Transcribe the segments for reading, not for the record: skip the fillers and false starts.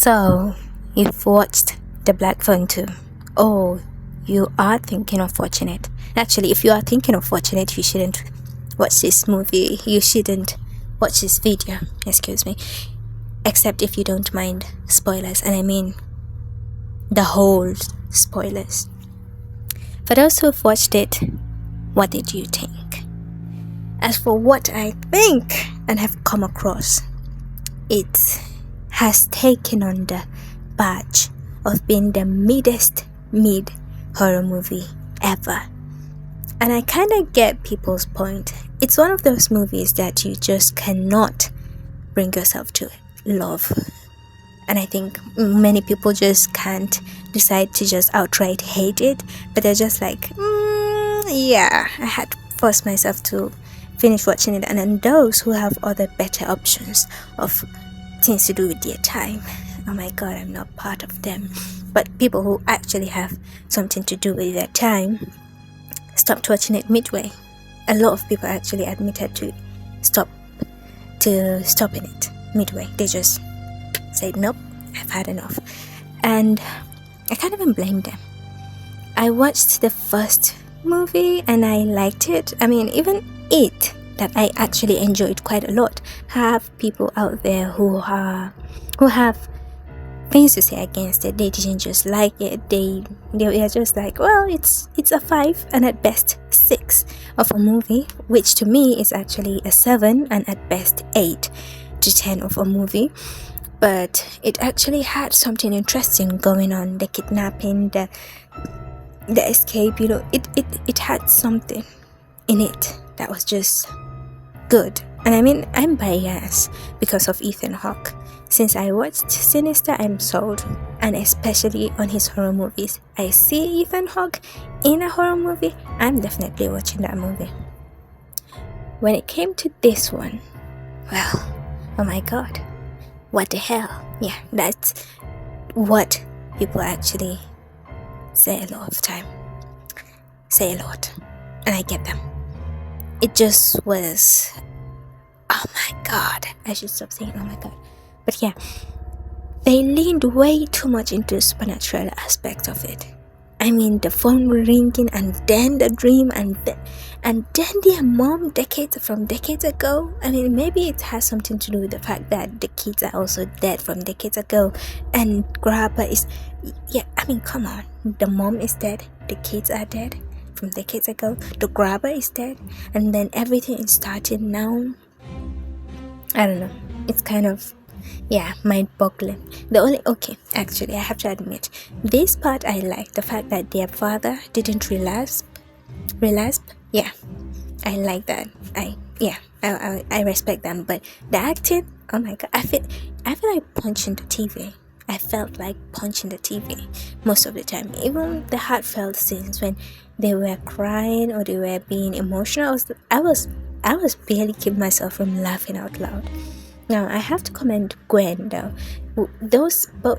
So, you've watched The Black Phone too? Oh, you are thinking of watching it. Actually, if you are thinking of watching it, you shouldn't watch this movie. You shouldn't watch this video, excuse me. Except if you don't mind spoilers, and I mean the whole spoilers. For those who have watched it, what did you think? As for what I think and have come across, it has taken on the badge of being the mid horror movie ever. And I kind of get people's point. It's one of those movies that you just cannot bring yourself to love. And I think many people just can't decide to just outright hate it, but they're just like, yeah, I had to force myself to finish watching it. And then those who have other better options of things to do with their time, oh my god, I'm not part of them. But people who actually have something to do with their time stopped watching it midway. A lot of people actually admitted to stopping it midway. They just said, nope, I've had enough. And I can't even blame them. I watched the first movie and I liked it. I mean, even it, that I actually enjoyed quite a lot, have people out there who have things to say against it. They didn't just like it. They are just like, well, it's a 5 and at best 6 of a movie, which to me is actually a 7 and at best 8 to 10 of a movie. But it actually had something interesting going on. The kidnapping, the escape, it had something in it that was just good. And I mean, I'm biased because of Ethan Hawke. Since I watched Sinister, I'm sold, and especially on his horror movies. I see Ethan Hawke in a horror movie, I'm definitely watching that movie. When it came to this one, well, oh my god, what the hell? Yeah, that's what people actually say a lot of time. Say a lot, and I get them. It just was, oh my god, I should stop saying oh my god. But yeah, they leaned way too much into the supernatural aspect of it. I mean, the phone ringing and then the dream and then their mom decades ago. I mean, maybe it has something to do with the fact that the kids are also dead from decades ago, and Grandpa is, yeah, I mean, come on, the mom is dead, the kids are dead from decades ago, the grabber is dead, and then everything is starting now. I don't know, it's kind of, yeah, mind-boggling. Actually, I have to admit, this part I like, the fact that their father didn't relapse. Yeah, I like that. I respect them. But the acting, oh my god, I feel like punching the TV. I felt like punching the TV most of the time. Even the heartfelt scenes when they were crying or they were being emotional, I was barely keeping myself from laughing out loud. Now, I have to commend Gwen though.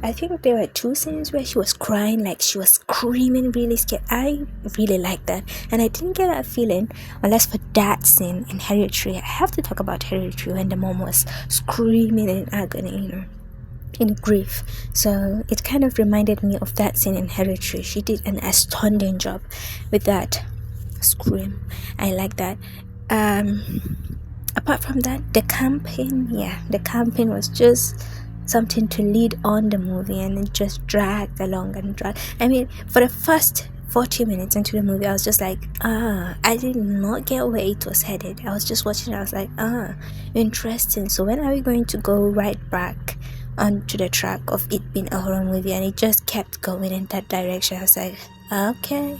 I think there were 2 scenes where she was crying, like she was screaming, really scared. I really liked that. And I didn't get that feeling unless for that scene in Hereditary. I have to talk about Hereditary when the mom was screaming in agony, in grief. So it kind of reminded me of that scene in Hereditary. She did an astounding job with that scream. I like that. Apart from that, the campaign was just something to lead on the movie, and it just dragged along and dragged. I mean, for the first 40 minutes into the movie, I was just like, I did not get where it was headed. I was just watching it, I was like, interesting. So when are we going to go right back onto the track of it being a horror movie? And it just kept going in that direction. I was like, okay.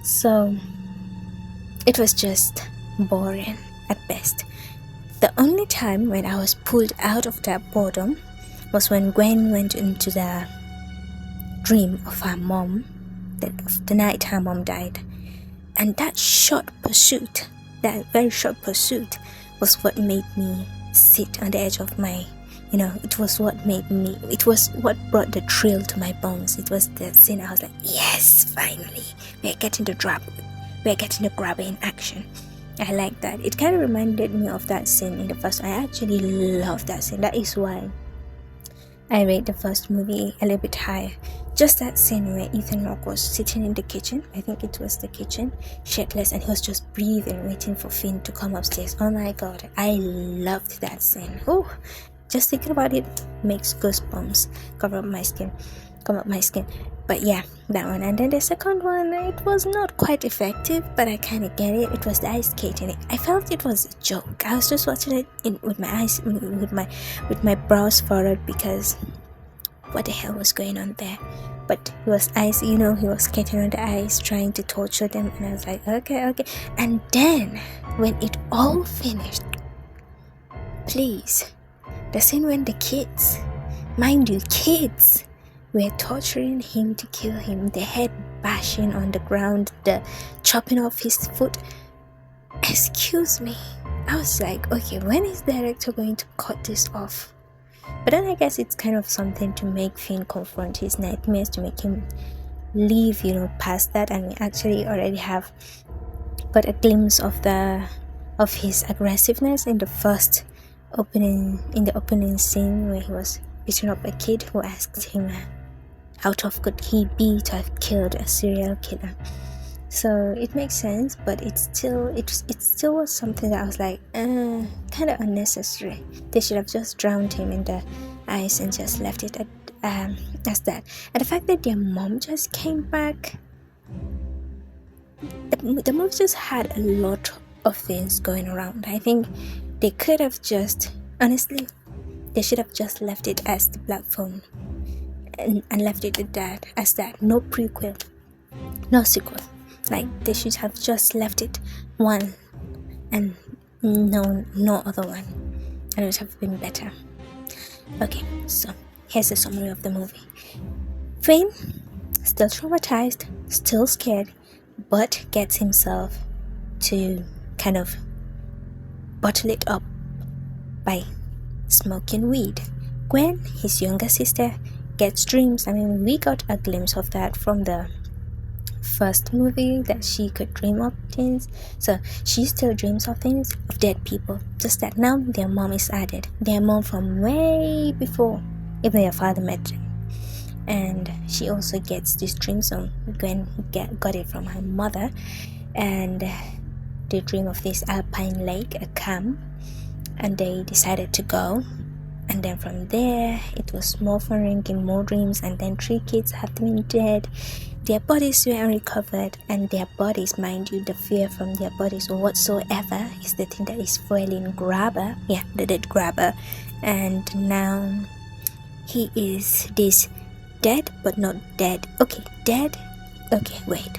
So it was just boring at best. The only time when I was pulled out of that boredom was when Gwen went into the dream of her mom, the night her mom died. And that very short pursuit was what made me sit on the edge of my, it was what brought the thrill to my bones. It was the scene I was like, yes, finally, we're getting the grabber in action. I like that. It kind of reminded me of that scene in the first one. I actually love that scene. That is why I rate the first movie a little bit higher. Just that scene where Ethan Hawke was sitting in the kitchen, I think it was the kitchen, shirtless, and he was just breathing, waiting for Finn to come upstairs. Oh my god, I loved that scene. Oh, just thinking about it makes goosebumps come up my skin. But yeah, that one. And then the second one, it was not quite effective, but I kind of get it. It was the ice skating. I felt it was a joke. I was just watching it with my brows furrowed, because what the hell was going on there? But he was ice, he was skating on the ice, trying to torture them, and I was like, okay. And then when it all finished, please, the scene when the kids, mind you, kids, were torturing him to kill him, the head bashing on the ground, the chopping off his foot. Excuse me. I was like, okay, when is the director going to cut this off? But then I guess it's kind of something to make Finn confront his nightmares, to make him leave, past that. And we actually already have got a glimpse of his aggressiveness in the opening scene, where he was beating up a kid who asked him how tough could he be to have killed a serial killer. So it makes sense, but it still was something that I was like, kind of unnecessary. They should have just drowned him in the ice and just left it as that. And the fact that their mom just came back, the movie just had a lot of things going around. I think they could have just, honestly, they should have just left it as the black phone, and left it at that, as that. No prequel, no sequel. Like, they should have just left it one and no other one, and it would have been better. Okay, so here's a summary of the movie. Finn, still traumatized, still scared, but gets himself to kind of bottle it up by smoking weed. Gwen, his younger sister, gets dreams. I mean, we got a glimpse of that from the first movie, that she could dream of things. So she still dreams of things, of dead people, just that now their mom is added, their mom from way before even their father met them. And she also gets this dream song. Gwen got it from her mother, and they dream of this alpine lake, a camp, and they decided to go. And then from there, it was more fun, more dreams, and then 3 kids have been dead. Their bodies were unrecovered, and their bodies, mind you, the fear from their bodies or whatsoever is the thing that is foiling Grabber. Yeah, the dead Grabber. And now he is this dead but not dead. Okay, dead. Okay, wait.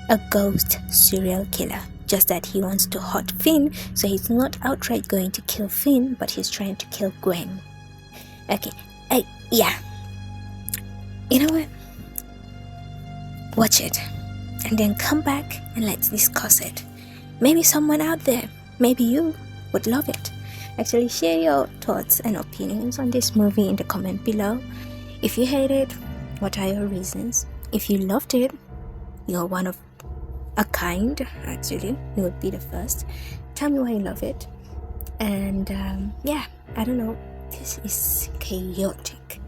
A ghost serial killer. Just that he wants to hurt Finn, so he's not outright going to kill Finn, but he's trying to kill Gwen. Okay, yeah. You know what? Watch it, and then come back and let's discuss it. Maybe someone out there, maybe you, would love it. Actually, share your thoughts and opinions on this movie in the comment below. If you hate it, what are your reasons? If you loved it, you're one of a kind, actually. You would be the first. Tell me why you love it. And yeah, I don't know. This is chaotic.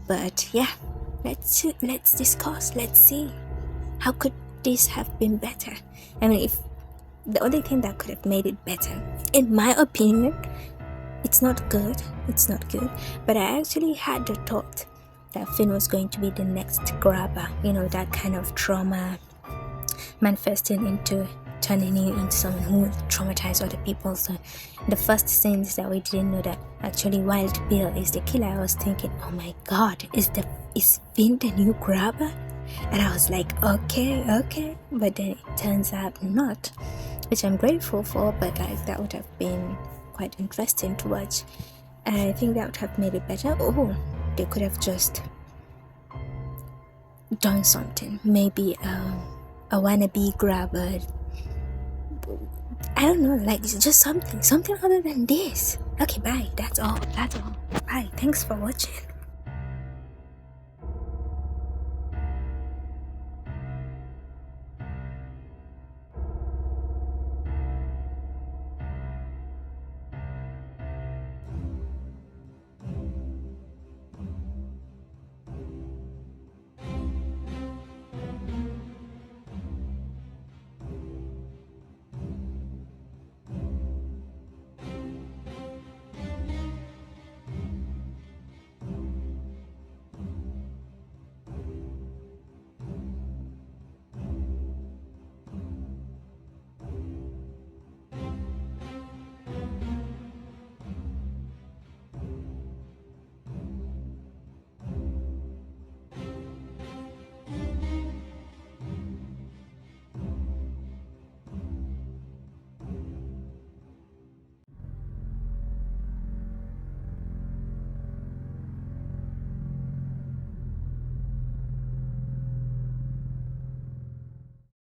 But yeah, let's discuss. Let's see. How could this have been better? I mean, if the only thing that could have made it better, in my opinion, it's not good. But I actually had the thought that Finn was going to be the next Grabber. That kind of trauma manifesting into turning you into someone who will traumatize other people. So the first scenes that we didn't know that actually Wild Bill is the killer, I was thinking, oh my god, is Finn the new Grabber? And I was like, okay, but then it turns out not, which I'm grateful for. But like, that would have been quite interesting to watch, and I think that would have made it better. Oh, they could have just done something, maybe a wannabe Grabber. I don't know, like, it's just something other than this. Okay, bye. That's all. Bye. Thanks for watching.